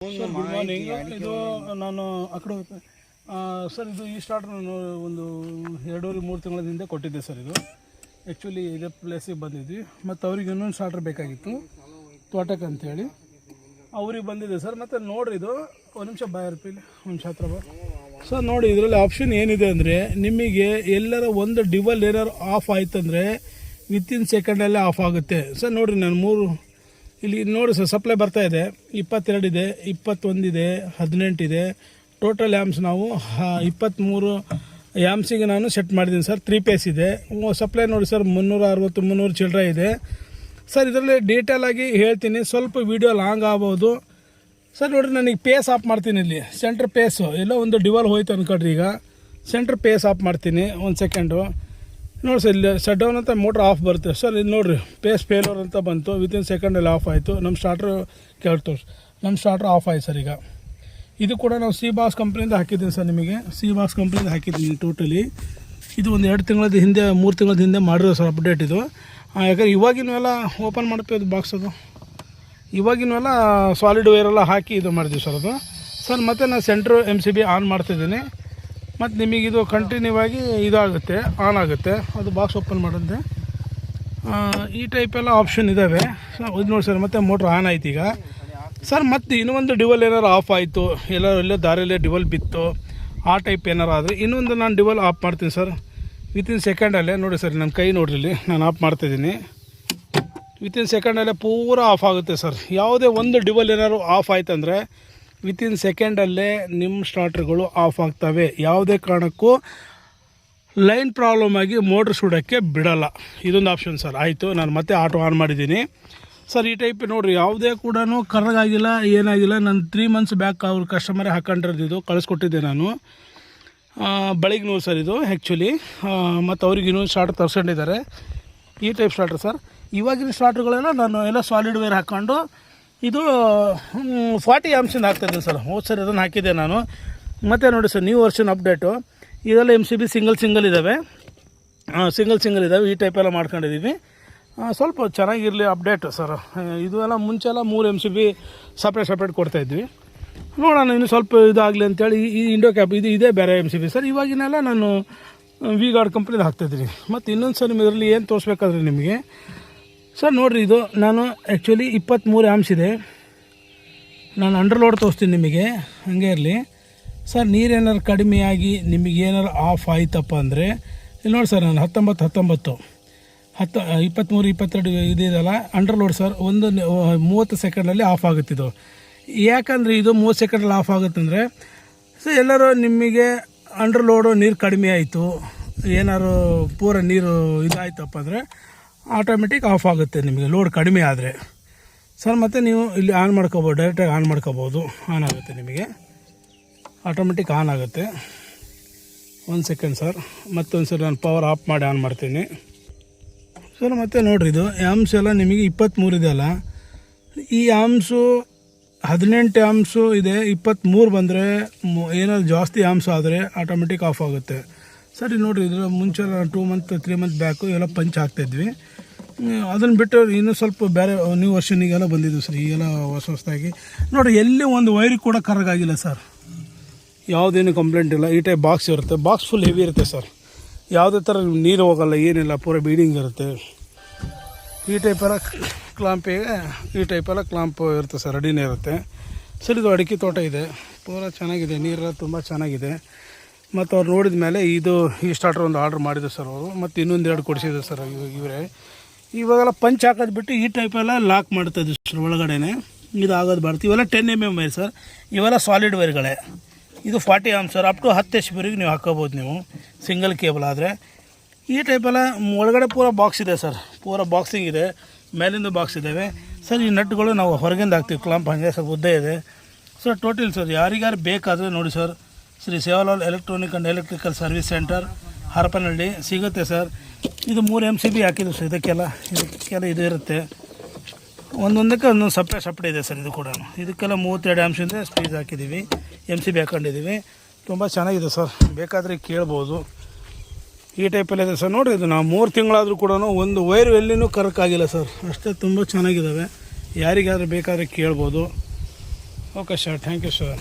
Sir good morning. ಇದು ನಾನು ಆ ಕಡೆ ಸರ್ ಇದು ಈ ಸ್ಟಾರ್ಟರ್ ನಾನು ಒಂದು 2-3 ತಿಂಗಳ ಹಿಂದೆ ಕೊಟ್ಟಿದ್ದೆ ಸರ್. ಇದು ಆ್ಯಕ್ಚುಲಿ ಇದೇ ಪ್ಲೇಸಿಗೆ ಬಂದಿದ್ವಿ ಮತ್ತು ಅವ್ರಿಗೆ ಇನ್ನೊಂದು ಸ್ಟಾರ್ಟರ್ ಬೇಕಾಗಿತ್ತು ತೋಟಕ್ಕೆ ಅಂಥೇಳಿ ಅವ್ರಿಗೆ ಬಂದಿದೆ ಸರ್. ಮತ್ತು ನೋಡಿರಿ ಇದು ಒಂದು ನಿಮಿಷ ಬಾಯರ್ಪಿಲಿ ಒಂದು ನಿಮಿಷ ಹತ್ರ ಬಾ ಸರ್. ನೋಡಿ ಇದರಲ್ಲಿ ಆಪ್ಷನ್ ಏನಿದೆ ಅಂದರೆ ನಿಮಗೆ ಎಲ್ಲರ ಒಂದು ಡಿವಲ್ ಏನಾರು ಆಫ್ ಆಯ್ತಂದರೆ ವಿತಿನ್ ಸೆಕೆಂಡಲ್ಲೇ ಆಫ್ ಆಗುತ್ತೆ ಸರ್. ನೋಡಿರಿ ನಾನು 3 ಇಲ್ಲಿ ನೋಡಿ ಸರ್ ಸಪ್ಲೈ ಬರ್ತಾ ಇದೆ. 22 ಇದೆ, 21 ಇದೆ, 18 ಇದೆ. ಟೋಟಲ್ ಆ್ಯಮ್ಸ್ ನಾವು 23 ಆ್ಯಮ್ಸಿಗೆ ನಾನು ಸೆಟ್ ಮಾಡಿದ್ದೀನಿ ಸರ್. 3 ಪೇಸ್ ಇದೆ. ಸಪ್ಲೈ ನೋಡಿ ಸರ್ 360-300 ಚಿಲ್ಲರೆ ಇದೆ ಸರ್. ಇದರಲ್ಲಿ ಡೀಟೇಲಾಗಿ ಹೇಳ್ತೀನಿ, ಸ್ವಲ್ಪ ವೀಡಿಯೋ ಲಾಂಗ್ ಆಗ್ಬೋದು ಸರ್. ನೋಡಿರಿ ನನಗೆ ಪೇಸ್ ಆಫ್ ಮಾಡ್ತೀನಿ. ಇಲ್ಲಿ ಸೆಂಟ್ರ್ ಪೇಸು ಎಲ್ಲ ಒಂದು ಡಿವಲ್ ಹೋಯ್ತು ಅಂದ್ಕೊಡ್ರಿ. ಈಗ ಸೆಂಟ್ರ್ ಪೇಸ್ ಆಫ್ ಮಾಡ್ತೀನಿ. ಒಂದು ಸೆಕೆಂಡು ನೋಡಿ ಸರ್. ಇಲ್ಲಿ ಶಟ್ ಡೌನ್ ಅಂತ ಮೋಟ್ರ್ ಆಫ್ ಬರುತ್ತೆ ಸರ್. ಇದು ನೋಡಿರಿ ಪೇಸ್ ಫೇಲರ್ ಅಂತ ಬಂತು, ವಿತಿನ್ ಸೆಕೆಂಡಲ್ಲಿ ಆಫ್ ಆಯಿತು. ನಮ್ಮ ಸ್ಟಾರ್ಟ್ರು ಕೇಳ್ತು, ನಮ್ಮ ಸ್ಟಾರ್ಟ್ರ್ ಆಫ್ ಆಯ್ತು ಸರ್. ಈಗ ಇದು ಕೂಡ ನಾವು ಸಿ ಬಾಕ್ಸ್ ಕಂಪ್ನಿಯಿಂದ ಹಾಕಿದ್ದೀನಿ ಸರ್. ನಿಮಗೆ ಸಿ ಬಾಕ್ಸ್ ಕಂಪ್ನಿಯಿಂದ ಹಾಕಿದ್ದೀನಿ ಟೋಟಲಿ. ಇದು ಒಂದು 2 ತಿಂಗಳ ಹಿಂದೆ 3 ತಿಂಗಳ ಹಿಂದೆ ಮಾಡಿರೋ ಸರ್ ಅಪ್ಡೇಟ್ ಇದು. ಯಾಕಂದ್ರೆ ಇವಾಗಿನವೆಲ್ಲ ಓಪನ್ ಮಾಡ್ತೀವಿ ಬಾಕ್ಸ್ ಅದು. ಇವಾಗಿನವೆಲ್ಲ ಸಾಲಿಡ್ ವೈರೆಲ್ಲ ಹಾಕಿ ಇದು ಮಾಡಿದ್ವಿ ಸರ್ ಅದು ಸರ್. ಮತ್ತು ನಾನು ಸೆಂಟ್ರು MCB ಆನ್ ಮಾಡ್ತಿದ್ದೀನಿ. ಮತ್ತು ನಿಮಗಿದು ಕಂಟಿನ್ಯೂ ಆಗಿ ಇದಾಗುತ್ತೆ, ಆನ್ ಆಗುತ್ತೆ. ಅದು ಬಾಕ್ಸ್ ಓಪನ್ ಮಾಡುತ್ತೆ. ಈ ಟೈಪೆಲ್ಲ ಆಪ್ಷನ್ ಇದ್ದಾವೆ ಸರ್. ಇದು ನೋಡಿ ಸರ್. ಮತ್ತು ಮೋಟ್ರ್ ಆನ್ ಆಯ್ತು ಈಗ ಸರ್. ಮತ್ತು ಇನ್ನೊಂದು ಡಿವಲ್ ಏನಾರು ಆಫ್ ಆಯಿತು, ಎಲ್ಲೋ ದಾರಿಯಲ್ಲೇ ಡಿವಲ್ ಬಿತ್ತು, ಆ ಟೈಪ್ ಏನಾರು ಆದರೆ ಇನ್ನೊಂದು ನಾನು ಡಿವಲ್ ಆಫ್ ಮಾಡ್ತೀನಿ ಸರ್ ವಿತಿನ್ ಸೆಕೆಂಡಲ್ಲೇ. ನೋಡಿ ಸರ್ ನನ್ನ ಕೈ ನೋಡ್ರಿ, ನಾನು ಆಫ್ ಮಾಡ್ತಾಯಿದ್ದೀನಿ. ವಿತಿನ್ ಸೆಕೆಂಡಲ್ಲೇ ಪೂರ ಆಫ್ ಆಗುತ್ತೆ ಸರ್. ಯಾವುದೇ ಒಂದು ಡಿವಲ್ ಏನಾದ್ರು ಆಫ್ ಆಯ್ತಂದರೆ ವಿತಿನ್ ಸೆಕೆಂಡಲ್ಲೇ ನಿಮ್ಮ ಸ್ಟಾರ್ಟರ್ಗಳು ಆಫ್ ಆಗ್ತವೆ. ಯಾವುದೇ ಕಾರಣಕ್ಕೂ ಲೈನ್ ಪ್ರಾಬ್ಲಮ್ ಆಗಿ ಮೋಟ್ರ್ ಸುಡೋಕ್ಕೆ ಬಿಡೋಲ್ಲ. ಇದೊಂದು ಆಪ್ಷನ್ ಸರ್. ಆಯಿತು, ನಾನು ಮತ್ತೆ ಆಟೋ ಆನ್ ಮಾಡಿದ್ದೀನಿ ಸರ್. ಈ ಟೈಪ್ ನೋಡಿರಿ, ಯಾವುದೇ ಕೂಡ ಕರ್ರಗಾಗಿಲ್ಲ, ಏನಾಗಿಲ್ಲ. ನಾನು 3 ಮಂತ್ಸ್ ಬ್ಯಾಕ್ ಅವ್ರ ಕಸ್ಟಮರೇ ಹಾಕೊಂಡಿದ್ದು ಕಳಿಸ್ಕೊಟ್ಟಿದ್ದೆ ನಾನು. ಬೆಳಗ್ನೂ ಸರ್ ಇದು ಆ್ಯಕ್ಚುಲಿ. ಮತ್ತು ಅವ್ರಿಗೆ ಇನ್ನೊಂದು ಸ್ಟಾರ್ಟರ್ ತರ್ಸ್ಕೊಂಡಿದ್ದಾರೆ, ಈ ಟೈಪ್ ಸ್ಟಾರ್ಟರ್ ಸರ್. ಇವಾಗಿನ ಸ್ಟಾರ್ಟರ್ಗಳೆಲ್ಲ ನಾನು ಎಲ್ಲ ಸಾಲಿಡ್ ವೈರ್ ಹಾಕ್ಕೊಂಡು ಇದು 40 ಆ್ಯಮ್ಸಿಂದ ಹಾಕ್ತಾಯಿದ್ದೀನಿ ಸರ್. ಹೋದ ಸರ್ ಅದನ್ನು ಹಾಕಿದ್ದೆ ನಾನು. ಮತ್ತು ನೋಡಿ ಸರ್, ನ್ಯೂ ವರ್ಷನ್ ಅಪ್ಡೇಟು ಇದೆಲ್ಲ MCB ಸಿಂಗಲ್ ಇದ್ದಾವೆ, ಸಿಂಗಲ್ ಇದ್ದಾವೆ. ಈ ಟೈಪೆಲ್ಲ ಮಾಡ್ಕೊಂಡಿದ್ದೀವಿ. ಸ್ವಲ್ಪ ಚೆನ್ನಾಗಿರಲಿ ಅಪ್ಡೇಟು ಸರ್. ಇದು ಎಲ್ಲ ಮುಂಚೆಲ್ಲ 3 MCB ಸಪ್ರೇಟ್ ಕೊಡ್ತಾಯಿದ್ವಿ. ನೋಡೋಣ ಇನ್ನು ಸ್ವಲ್ಪ ಇದಾಗಲಿ ಅಂತೇಳಿ ಈ ಇಂಡೋ ಕ್ಯಾಪ್ ಇದೇ ಬೇರೆ MCB ಸರ್. ಇವಾಗಿನೆಲ್ಲ ನಾನು ವಿ ಗಾರ್ಡ್ ಕಂಪ್ನಿದು ಹಾಕ್ತಾಯಿದ್ದೀನಿ. ಮತ್ತು ಇನ್ನೊಂದು ಸರ್ ನಿಮಗೆ ಇದರಲ್ಲಿ ಏನು ತೋರಿಸ್ಬೇಕಾದ್ರೆ ನಿಮಗೆ ಸರ್ ನೋಡಿರಿ, ಇದು ನಾನು ಆ್ಯಕ್ಚುಲಿ 23 ಆ್ಯಮ್ಸ್ ಇದೆ. ನಾನು ಅಂಡರ್ ಲೋಡ್ ತೋರಿಸ್ತೀನಿ ನಿಮಗೆ, ಹಾಗೆ ಇರಲಿ ಸರ್. ನೀರೇನಾರು ಕಡಿಮೆಯಾಗಿ ನಿಮಗೇನಾರು ಆಫ್ ಆಯ್ತಪ್ಪ ಅಂದರೆ ಇಲ್ಲಿ ನೋಡಿ ಸರ್, ನಾನು 19 23 22 ಇದೆಯಲ್ಲ ಅಂಡರ್ ಲೋಡ್ ಸರ್. ಒಂದು 30 ಸೆಕೆಂಡಲ್ಲಿ ಆಫ್ ಆಗುತ್ತಿದ್ದು. ಯಾಕಂದರೆ ಇದು 30 ಸೆಕೆಂಡಲ್ಲಿ ಆಫ್ ಆಗುತ್ತಂದರೆ ಸೊ ಎಲ್ಲರೂ ನಿಮಗೆ ಅಂಡರ್ ಲೋಡು ನೀರು ಕಡಿಮೆ ಆಯಿತು, ಏನಾರು ಪೂರ ನೀರು ಇದಾಯ್ತಪ್ಪ ಅಂದರೆ ಆಟೋಮೆಟಿಕ್ ಆಫ್ ಆಗುತ್ತೆ ನಿಮಗೆ ಲೋಡ್ ಕಡಿಮೆ ಆದರೆ ಸರ್. ಮತ್ತು ನೀವು ಇಲ್ಲಿ ಆನ್ ಮಾಡ್ಕೋಬೋದು, ಡೈರೆಕ್ಟಾಗಿ ಆನ್ ಮಾಡ್ಕೋಬೋದು. ಆನ್ ಆಗುತ್ತೆ ನಿಮಗೆ, ಆಟೋಮೆಟಿಕ್ ಆನ್ ಆಗುತ್ತೆ. 1 ಸೆಕೆಂಡ್ ಸರ್. ಮತ್ತೊಂದು ಸರಿ ನಾನು ಪವರ್ ಆಫ್ ಮಾಡಿ ಆನ್ ಮಾಡ್ತೀನಿ ಸರ್. ಮತ್ತು ನೋಡಿರಿ, ಇದು ಆ್ಯಮ್ಸ್ ಎಲ್ಲ ನಿಮಗೆ 23 ಇದೆ ಅಲ್ಲ, ಈ ಆ್ಯಮ್ಸು 18 ಆ್ಯಮ್ಸು ಇದೆ. 23 ಬಂದರೆ ಏನಾದ್ರು ಜಾಸ್ತಿ ಆ್ಯಮ್ಸ್ ಆದರೆ ಆಟೋಮೆಟಿಕ್ ಆಫ್ ಆಗುತ್ತೆ ಸರ್. ಇದು ನೋಡಿರಿ, ಇದರ ಮುಂಚೆ 2 ಮಂತ್ 3 ಮಂತ್ ಬ್ಯಾಕು ಎಲ್ಲ ಪಂಚ್ ಹಾಕ್ತಾಯಿದ್ವಿ. ಅದನ್ನು ಬಿಟ್ಟು ಇನ್ನೂ ಸ್ವಲ್ಪ ಬೇರೆ ನ್ಯೂ ವರ್ಷನಿಗೆಲ್ಲ ಬಂದಿದ್ವು ಸರ್. ಈಗೆಲ್ಲ ಹೊಸದಾಗಿ ನೋಡಿರಿ, ಎಲ್ಲಿ ಒಂದು ವೈರಿಗೆ ಕೂಡ ಕರಗಾಗಿಲ್ಲ ಸರ್. ಯಾವುದೇನು ಕಂಪ್ಲೇಂಟ್ ಇಲ್ಲ. ಈ ಟೈಪ್ ಬಾಕ್ಸ್ ಇರುತ್ತೆ, ಬಾಕ್ಸ್ ಫುಲ್ ಹೆವಿ ಇರುತ್ತೆ ಸರ್. ಯಾವುದೇ ಥರ ನೀರು ಹೋಗಲ್ಲ, ಏನಿಲ್ಲ, ಪೂರ ಬೀಡಿಂಗ್ ಇರುತ್ತೆ. ಈ ಟೈಪೆಲ್ಲ ಕ್ಲಾಂಪ್ ಇರುತ್ತೆ ಸರ್, ರೆಡಿನೇ ಇರುತ್ತೆ ಸರ್. ಇದು ಅಡಿಕೆ ತೋಟ ಇದೆ, ಪೂರ ಚೆನ್ನಾಗಿದೆ, ನೀರೆಲ್ಲ ತುಂಬ ಚೆನ್ನಾಗಿದೆ. ಮತ್ತು ಅವ್ರು ನೋಡಿದ ಮೇಲೆ ಈ ಸ್ಟಾರ್ಟರ್ ಒಂದು ಆರ್ಡ್ರ್ ಮಾಡಿದ್ರು ಸರ್ ಅವರು. ಮತ್ತು ಇನ್ನೊಂದು 2 ಕೊಡಿಸಿದ್ರು ಸರ್ ಇವರೇ. ಇವಾಗೆಲ್ಲ ಪಂಚ್ ಹಾಕೋದು ಬಿಟ್ಟು ಈ ಟೈಪೆಲ್ಲ ಲಾಕ್ ಮಾಡ್ತಾಯಿದ್ವಿ ಸರ್ ಒಳಗಡೆನೆ. ಇದು ಆಗೋದು ಬಾರ್ದು. ಇವೆಲ್ಲ 10 mm ವೈರ್ ಸರ್. ಇವೆಲ್ಲ ಸಾಲಿಡ್ ವೈರ್ಗಳೇ. ಇದು 40 amps sir. Up to 10 HP ನೀವು ಹಾಕೋಬೋದು ನೀವು, ಸಿಂಗಲ್ ಕೇಬಲ್ ಆದರೆ. ಈ ಟೈಪೆಲ್ಲ ಒಳಗಡೆ ಪೂರ ಬಾಕ್ಸ್ ಇದೆ ಸರ್, ಪೂರ ಬಾಕ್ಸಿಂಗ್ ಇದೆ, ಮೇಲಿಂದ ಬಾಕ್ಸ್ ಇದ್ದಾವೆ ಸರ್. ಈ ನಟ್ಗಳು ನಾವು ಹೊರಗಿಂದ ಹಾಕ್ತೀವಿ, ಕ್ಲಾಂಪ್ ಹಾಗೆ ಸರ್, ಉದ್ದ ಇದೆ ಸರ್. ಟೋಟಲ್ ಸರ್ ಯಾರಿಗಾರು ಬೇಕಾದರೆ ನೋಡಿ sir, Shri Sevalal electronic and electrical service centre, Harapanahalli ಸಿಗುತ್ತೆ ಸರ್. ಇದು 3 MCB ಹಾಕಿದ್ದು ಸರ್. ಇದಕ್ಕೆಲ್ಲ ಇದು ಇರುತ್ತೆ, ಒಂದೊಂದಕ್ಕೆ ಒಂದೊಂದು ಸಪ್ರೇಟ್ ಇದೆ ಸರ್. ಇದು ಕೂಡ ಇದಕ್ಕೆಲ್ಲ 32 ಆ್ಯಮ್ಸಿಂದ ಸ್ಪೀಸ್ ಹಾಕಿದ್ದೀವಿ, MCB ಹಾಕೊಂಡಿದ್ದೀವಿ. ತುಂಬ ಚೆನ್ನಾಗಿದೆ ಸರ್, ಬೇಕಾದರೆ ಕೇಳ್ಬೋದು. ಈ ಟೈಪಲ್ಲಿ ಇದೆ ಸರ್. ನೋಡಿರಿ, ಇದು ನಾವು 3 ತಿಂಗಳಾದರೂ ಕೂಡ ಒಂದು ವೈರ್ ಎಲ್ಲಿನೂ ಕರಕ್ಕಾಗಿಲ್ಲ ಸರ್. ಅಷ್ಟೇ ತುಂಬ ಚೆನ್ನಾಗಿದ್ದಾವೆ. ಯಾರಿಗಾದ್ರೂ ಬೇಕಾದರೆ ಕೇಳ್ಬೋದು. Okay sir, thank you sir.